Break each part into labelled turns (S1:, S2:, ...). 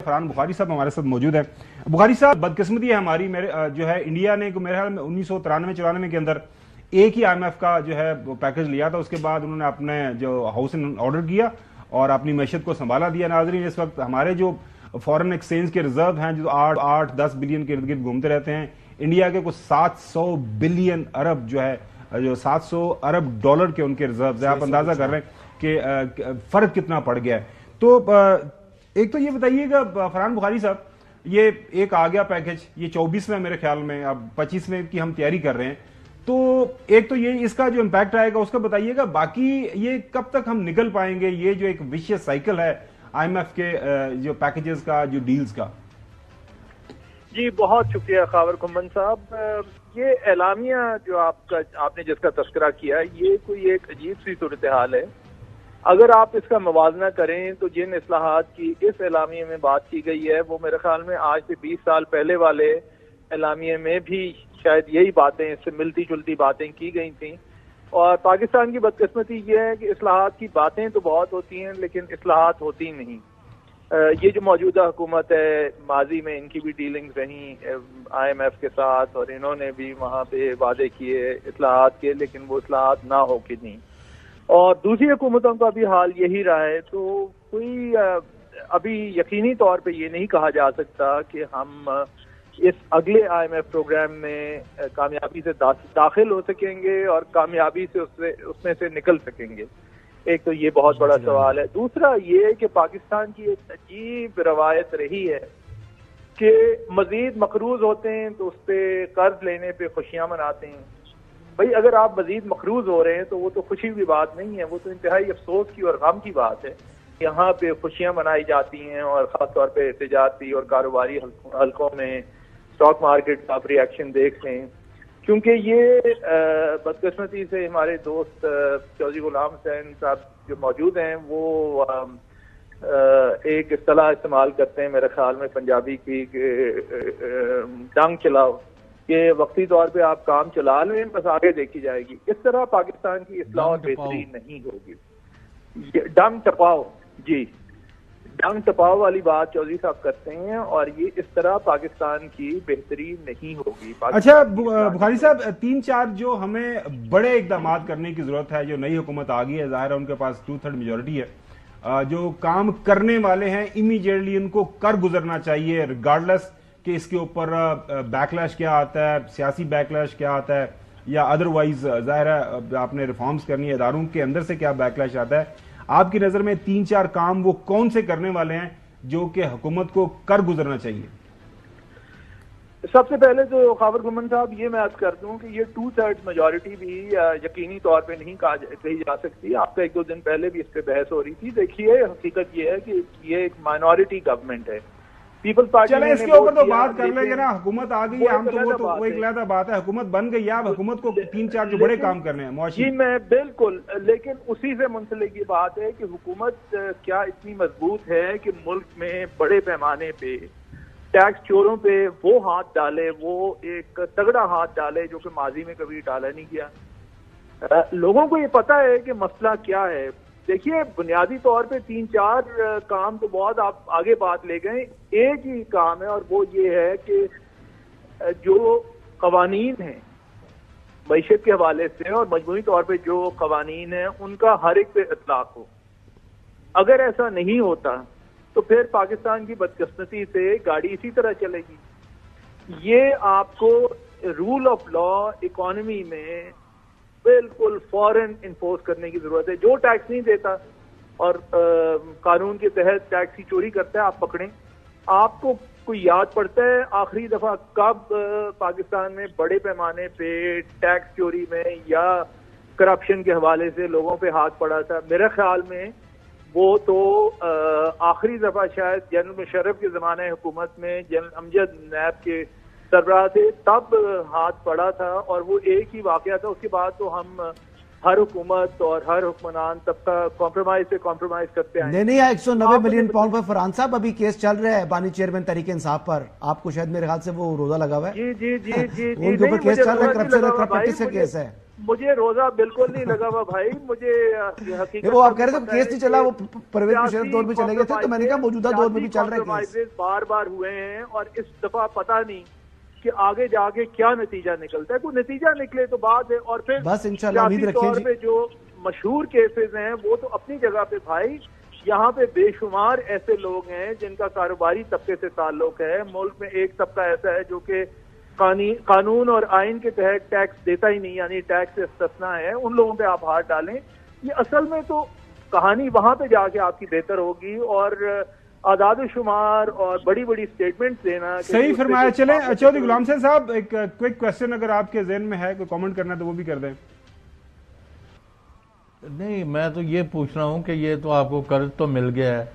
S1: फरहान बुखारी साहब हमारे साथ मौजूद है। बुखारी साहब, बदकिस्मती है हमारी, मेरे जो है इंडिया ने मेरे ख्याल में 1993-94 के अंदर एक ही IMF का जो है पैकेज लिया था। उसके बाद उन्होंने अपने जो हाउस इन ऑर्डर किया और अपनी मैशत को संभाला दिया। नाज़रीन, इस वक्त हमारे जो फॉरेन एक्सचेंज के रिजर्व हैं जो 8-10 बिलियन के इर्द गिर्द घूमते रहते हैं, इंडिया के कुछ 700 बिलियन अरब जो है, जो 700 अरब डॉलर के उनके रिजर्व है। आप अंदाजा कर रहे हैं कि फर्क कितना पड़ गया है। तो एक तो ये बताइएगा फरहान बुखारी साहब, ये एक आ गया पैकेज, ये 24वें मेरे ख्याल में, अब 25वें की हम तैयारी कर रहे हैं। तो एक तो ये इसका जो इम्पैक्ट आएगा उसका बताइएगा, बाकी ये कब तक हम निकल पाएंगे, ये जो एक विशियस साइकिल है IMF के जो पैकेजेस का, जो डील्स का।
S2: जी बहुत शुक्रिया खावर कुम्बन साहब। ये एलामिया जो आपने जिसका तस्करा किया, ये कोई एक अजीब सी सूरत हाल है। अगर आप इसका मुवाजना करें तो जिन इस्लाहात की इस एलामिया में बात की गई है, वो मेरे ख्याल में आज से 20 साल पहले वाले एलामिया में भी शायद यही बातें, इससे मिलती जुलती बातें की गई थी। और पाकिस्तान की बदकिस्मती ये है कि इस्लाहात की बातें तो बहुत होती हैं लेकिन इस्लाहात होती नहीं। ये जो मौजूदा हुकूमत है, माजी में इनकी भी डीलिंग्स रही IMF के साथ और इन्होंने भी वहाँ पे वादे किए इस्लाहात के, लेकिन वो इस्लाहात ना हो कि नहीं। और दूसरी हुकूमतों का भी हाल यही रहा है। तो कोई अभी यकीनी तौर पे ये नहीं कहा जा सकता कि हम इस अगले IMF प्रोग्राम में कामयाबी से दाखिल हो सकेंगे और कामयाबी से उसमें से निकल सकेंगे। एक तो ये बहुत बड़ा सवाल है। दूसरा ये कि पाकिस्तान की एक अजीब रवायत रही है कि मजीद मकरूज होते हैं तो उस पर कर्ज लेने पे खुशियां मनाते हैं। भाई अगर आप मजीद मकरूज हो रहे हैं तो वो तो खुशी की बात नहीं है, वो तो इंतहाई अफसोस की और गम की बात है। यहाँ पे खुशियां मनाई जाती हैं और खासतौर पे तिजारती और कारोबारी हलकों में स्टॉक मार्केट का आप रिएक्शन देख लें, क्योंकि ये बदकिस्मती से हमारे दोस्त चौधरी गुलाम हुसैन साहब जो मौजूद हैं वो एक इस्तेलाह इस्तेमाल करते हैं मेरे ख्याल में पंजाबी की, टांग चलाओ, कि वक्ती तौर पे आप काम चला लें बस आगे देखी जाएगी। इस तरह पाकिस्तान की इस्लाह और बेहतरी नहीं होगी। डंग टपाओ, जी डंग टपाओ वाली बात चौधरी साहब करते हैं और ये इस तरह पाकिस्तान की बेहतरी नहीं होगी।
S1: अच्छा बुखारी साहब, 3-4 जो हमें बड़े इकदाम करने की जरूरत है, जो नई हुकूमत आ गई है, जाहिर है उनके पास 2/3 मेजोरिटी है, जो काम करने वाले हैं इमीडिएटली उनको कर गुजरना चाहिए, रिगार्डलेस कि इसके ऊपर बैकलैश क्या आता है, सियासी बैकलैश क्या आता है या अदरवाइज जाहिर है आपने रिफॉर्म्स करनी है, इदारों के अंदर से क्या बैकलैश आता है। आपकी नजर में 3-4 काम वो कौन से करने वाले हैं जो कि हुकूमत को कर गुजरना चाहिए?
S2: सबसे पहले तो खाबर गुमन साहब ये मैं अर्ज कर दूं कि ये 2/3 मेजोरिटी भी यकीनी तौर पे नहीं कही जा सकती। आपका 1-2 दिन पहले भी इस पे बहस हो रही थी। देखिए हकीकत ये है कि ये एक माइनॉरिटी गवर्नमेंट है। पीपल्स पार्टी
S1: चले इसके ऊपर तो बात कर लेंगे ना, हुकूमत आ गई है, हम तो वो एक अलग बात है, हुकूमत बन गई है, अब हुकूमत को 3-4 जो बड़े काम करने हैं।
S2: जी मैं बिल्कुल, लेकिन उसी से मुंसलिक ये बात है कि हुकूमत क्या इतनी मजबूत है कि मुल्क में बड़े पैमाने पे टैक्स चोरों पे वो हाथ डाले, वो एक तगड़ा हाथ डाले जो कि माजी में कभी डाला नहीं किया। लोगों को ये पता है कि मसला क्या है। देखिए बुनियादी तौर पे 3-4 काम तो बहुत आप आगे बात ले गए, एक ही काम है और वो ये है कि जो कवानीन हैं मईशत के हवाले से और मजमूई तौर पे जो कवानीन है उनका हर एक पे इतलाक हो। अगर ऐसा नहीं होता तो फिर पाकिस्तान की बदकिस्मती से गाड़ी इसी तरह चलेगी। ये आपको रूल ऑफ लॉ इकोनॉमी में बिल्कुल फौरन इन्फोर्स करने की जरूरत है। जो टैक्स नहीं देता और कानून के तहत टैक्स की चोरी करता है, आप पकड़ें। आपको कोई याद पड़ता है आखिरी दफा कब पाकिस्तान में बड़े पैमाने पे टैक्स चोरी में या करप्शन के हवाले से लोगों पे हाथ पड़ा था? मेरे ख्याल में वो तो आखिरी दफा शायद जनरल मुशर्रफ के जमाने हुकूमत में जनरल अमजद नैब के सरबराह थे, तब हाथ पड़ा था और वो एक ही वाकया था। उसके बाद तो हम हर हुकूमत और हर हुक्मरान तबका कॉम्प्रोमाइज से कॉम्प्रोमाइज करते हैं।
S3: नहीं 190 मिलियन पाउंड पर फरहान साहब अभी केस चल रहा है बानी चेयरमैन तहरीक इंसाफ पर, आपको शायद मेरे ख्याल से वो रोजा लगा हुआ है।
S2: जी
S3: उनके ऊपर केस चल रहा है, करप्शन और प्रैक्टिस का केस है।
S2: मुझे रोजा बिल्कुल नहीं लगा हुआ भाई, मुझे हकीकत
S3: वो आप कह रहे थे केस नहीं चला, वो परवेज मुशर्रफ दौर में चले गए थे, तो मैंने कहा मौजूदा दौर में भी चल रहे केस
S2: बार बार हुए हैं, और इस दफा पता नहीं कि आगे जाके क्या नतीजा निकलता है। कोई नतीजा निकले तो बात है, और फिर
S3: बस इंशाल्लाह उम्मीद रखें जी।
S2: जो मशहूर केसेस हैं वो तो अपनी जगह पे भाई, यहाँ पे बेशुमार ऐसे लोग हैं जिनका कारोबारी तबके से ताल्लुक है। मुल्क में एक तबका ऐसा है जो कि कानून और आइन के तहत टैक्स देता ही नहीं, यानी टैक्स से इस्तिस्ना है, उन लोगों पे आप हाथ डालें। ये असल में तो कहानी वहां पे जाके आपकी बेहतर होगी, और आदाद शुमार और बड़ी बड़ी स्टेटमेंट देना।
S1: सही फरमाया। चलें चौधरी गुलाम हुसैन साहब, एक क्विक क्वेश्चन अगर आपके जहन में है, कोई कमेंट करना तो वो भी कर दें।
S4: नहीं, मैं तो ये पूछ रहा हूँ कि ये तो आपको कर्ज तो मिल गया है,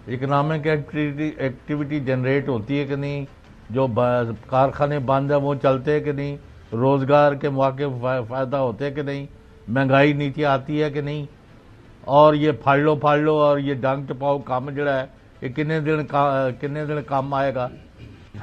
S4: इकोनॉमिक एक्टिविटी जनरेट होती है कि नहीं, जो कारखाने बंद है वो चलते हैं कि नहीं, रोजगार के मौके फायदा होते हैं कि नहीं, महंगाई नीचे आती है कि नहीं, और ये फाड़ लो और ये डंग टपाओ काम जड़ा है ये कितने दिन काम आएगा।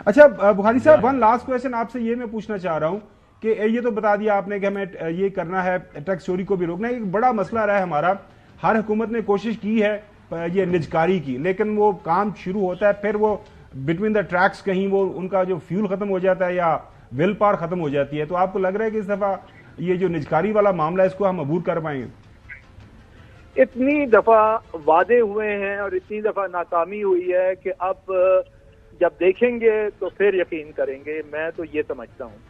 S1: अच्छा बुखारी साहब, वन लास्ट क्वेश्चन आपसे ये मैं पूछना चाह रहा हूँ कि ये तो बता दिया आपने कि हमें ये करना है, टैक्स चोरी को भी रोकना है। एक बड़ा मसला रहा है हमारा, हर हुकूमत ने कोशिश की है ये निजकारी की, लेकिन वो काम शुरू होता है फिर वो बिटवीन द ट्रैक्स कहीं वो उनका जो फ्यूल खत्म हो जाता है या विल पावर खत्म हो जाती है। तो आपको लग रहा है कि इस दफा ये जो निजकारी वाला मामला है इसको हम अबूर कर पाएंगे?
S2: इतनी दफा वादे हुए हैं और इतनी दफा नाकामी हुई है कि अब जब देखेंगे तो फिर यकीन करेंगे, मैं तो ये समझता हूँ।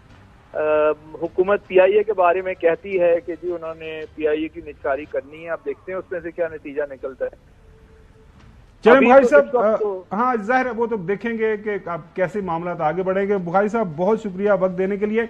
S2: हुकूमत पीआईए के बारे में कहती है कि जी उन्होंने पीआईए की निजकारी करनी है, अब देखते हैं उसमें से क्या नतीजा निकलता है।
S1: चलें बुखारी साहब, हाँ जाहिर है वो तो देखेंगे कि आप कैसे मामला आगे बढ़ेंगे। बुखारी साहब बहुत शुक्रिया वक्त देने के लिए।